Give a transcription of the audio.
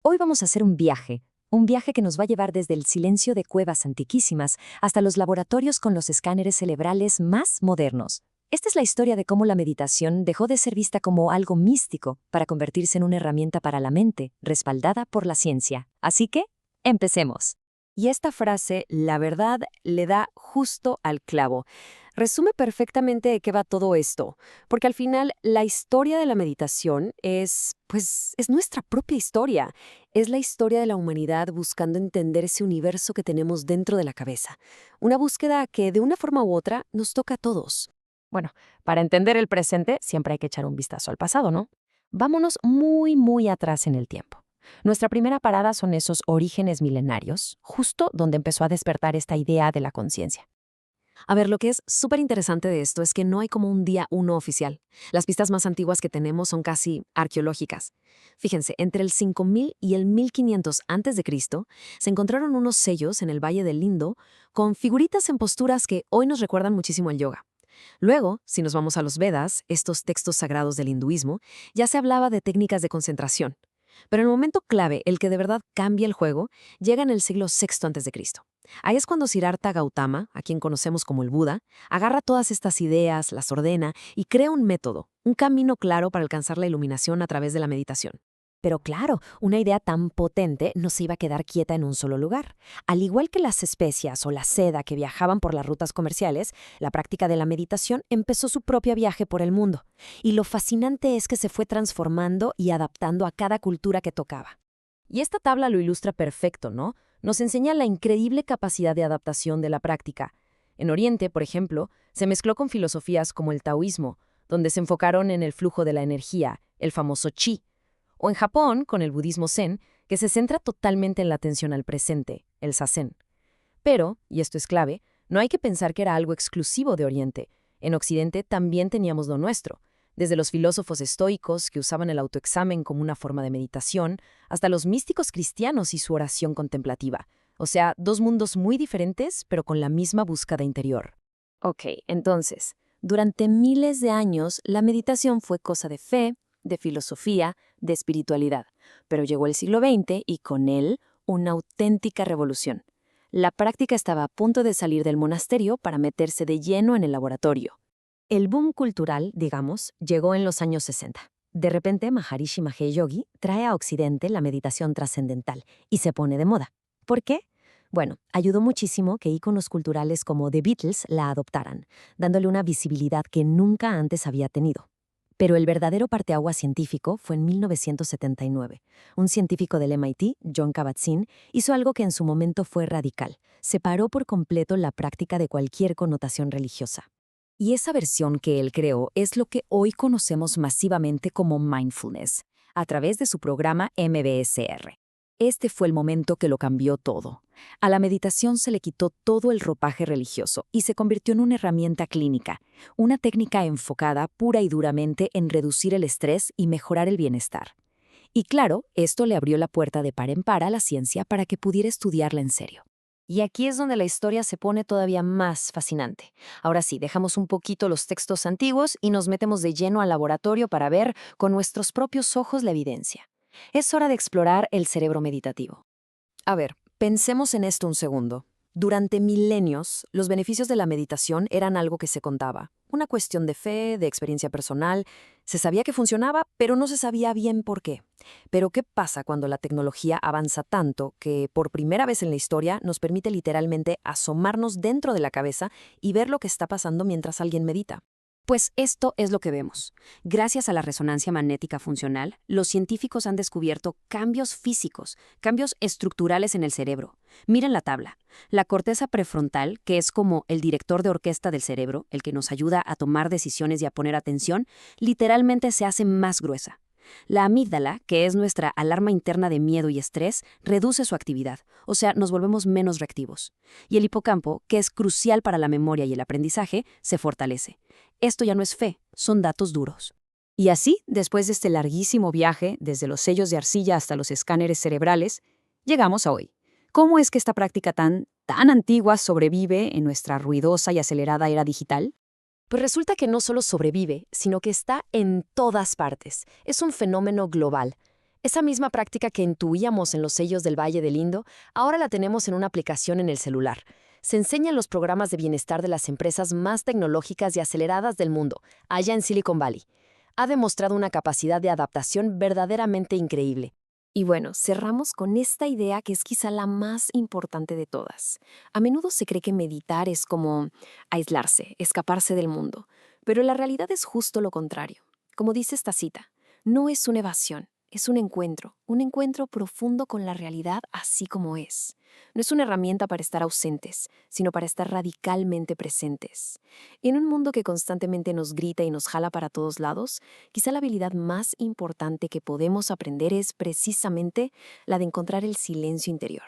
Hoy vamos a hacer un viaje que nos va a llevar desde el silencio de cuevas antiquísimas hasta los laboratorios con los escáneres cerebrales más modernos. Esta es la historia de cómo la meditación dejó de ser vista como algo místico para convertirse en una herramienta para la mente, respaldada por la ciencia. Así que, empecemos. Y esta frase, la verdad, le da justo al clavo. Resume perfectamente de qué va todo esto, porque al final la historia de la meditación es nuestra propia historia. Es la historia de la humanidad buscando entender ese universo que tenemos dentro de la cabeza. Una búsqueda que de una forma u otra nos toca a todos. Bueno, para entender el presente siempre hay que echar un vistazo al pasado, ¿no? Vámonos muy, muy atrás en el tiempo. Nuestra primera parada son esos orígenes milenarios, justo donde empezó a despertar esta idea de la conciencia. A ver, lo que es súper interesante de esto es que no hay como un día uno oficial. Las pistas más antiguas que tenemos son casi arqueológicas. Fíjense, entre el 5000 y el 1500 a.C. se encontraron unos sellos en el Valle del Indo con figuritas en posturas que hoy nos recuerdan muchísimo al yoga. Luego, si nos vamos a los Vedas, estos textos sagrados del hinduismo, ya se hablaba de técnicas de concentración. Pero el momento clave, el que de verdad cambia el juego, llega en el siglo VI a.C. Ahí es cuando Siddhartha Gautama, a quien conocemos como el Buda, agarra todas estas ideas, las ordena y crea un método, un camino claro para alcanzar la iluminación a través de la meditación. Pero claro, una idea tan potente no se iba a quedar quieta en un solo lugar. Al igual que las especias o la seda que viajaban por las rutas comerciales, la práctica de la meditación empezó su propio viaje por el mundo. Y lo fascinante es que se fue transformando y adaptando a cada cultura que tocaba. Y esta tabla lo ilustra perfecto, ¿no? Nos enseña la increíble capacidad de adaptación de la práctica. En Oriente, por ejemplo, se mezcló con filosofías como el taoísmo, donde se enfocaron en el flujo de la energía, el famoso chi, o en Japón, con el budismo zen, que se centra totalmente en la atención al presente, el zazen. Pero, y esto es clave, no hay que pensar que era algo exclusivo de Oriente. En Occidente también teníamos lo nuestro, desde los filósofos estoicos que usaban el autoexamen como una forma de meditación, hasta los místicos cristianos y su oración contemplativa. O sea, dos mundos muy diferentes, pero con la misma búsqueda interior. Ok, entonces, durante miles de años, la meditación fue cosa de fe, de filosofía, de espiritualidad. Pero llegó el siglo XX y con él una auténtica revolución. La práctica estaba a punto de salir del monasterio para meterse de lleno en el laboratorio. El boom cultural, digamos, llegó en los años 60. De repente, Maharishi Mahesh Yogi trae a Occidente la meditación trascendental y se pone de moda. ¿Por qué? Bueno, ayudó muchísimo que íconos culturales como The Beatles la adoptaran, dándole una visibilidad que nunca antes había tenido. Pero el verdadero parteaguas científico fue en 1979. Un científico del MIT, John Kabat-Zinn, hizo algo que en su momento fue radical. Separó por completo la práctica de cualquier connotación religiosa. Y esa versión que él creó es lo que hoy conocemos masivamente como mindfulness, a través de su programa MBSR. Este fue el momento que lo cambió todo. A la meditación se le quitó todo el ropaje religioso y se convirtió en una herramienta clínica, una técnica enfocada pura y duramente en reducir el estrés y mejorar el bienestar. Y claro, esto le abrió la puerta de par en par a la ciencia para que pudiera estudiarla en serio. Y aquí es donde la historia se pone todavía más fascinante. Ahora sí, dejamos un poquito los textos antiguos y nos metemos de lleno al laboratorio para ver con nuestros propios ojos la evidencia. Es hora de explorar el cerebro meditativo. A ver, pensemos en esto un segundo. Durante milenios, los beneficios de la meditación eran algo que se contaba. Una cuestión de fe, de experiencia personal. Se sabía que funcionaba, pero no se sabía bien por qué. Pero ¿qué pasa cuando la tecnología avanza tanto que por primera vez en la historia nos permite literalmente asomarnos dentro de la cabeza y ver lo que está pasando mientras alguien medita? Pues esto es lo que vemos. Gracias a la resonancia magnética funcional, los científicos han descubierto cambios físicos, cambios estructurales en el cerebro. Miren la tabla. La corteza prefrontal, que es como el director de orquesta del cerebro, el que nos ayuda a tomar decisiones y a poner atención, literalmente se hace más gruesa. La amígdala, que es nuestra alarma interna de miedo y estrés, reduce su actividad, o sea, nos volvemos menos reactivos. Y el hipocampo, que es crucial para la memoria y el aprendizaje, se fortalece. Esto ya no es fe, son datos duros. Y así, después de este larguísimo viaje, desde los sellos de arcilla hasta los escáneres cerebrales, llegamos a hoy. ¿Cómo es que esta práctica tan antigua sobrevive en nuestra ruidosa y acelerada era digital? Pues resulta que no solo sobrevive, sino que está en todas partes. Es un fenómeno global. Esa misma práctica que intuíamos en los sellos del Valle del Indo, ahora la tenemos en una aplicación en el celular. Se enseñan los programas de bienestar de las empresas más tecnológicas y aceleradas del mundo, allá en Silicon Valley. Ha demostrado una capacidad de adaptación verdaderamente increíble. Y bueno, cerramos con esta idea que es quizá la más importante de todas. A menudo se cree que meditar es como aislarse, escaparse del mundo, pero la realidad es justo lo contrario. Como dice esta cita, no es una evasión, es un encuentro profundo con la realidad así como es. No es una herramienta para estar ausentes, sino para estar radicalmente presentes. En un mundo que constantemente nos grita y nos jala para todos lados, quizá la habilidad más importante que podemos aprender es precisamente la de encontrar el silencio interior.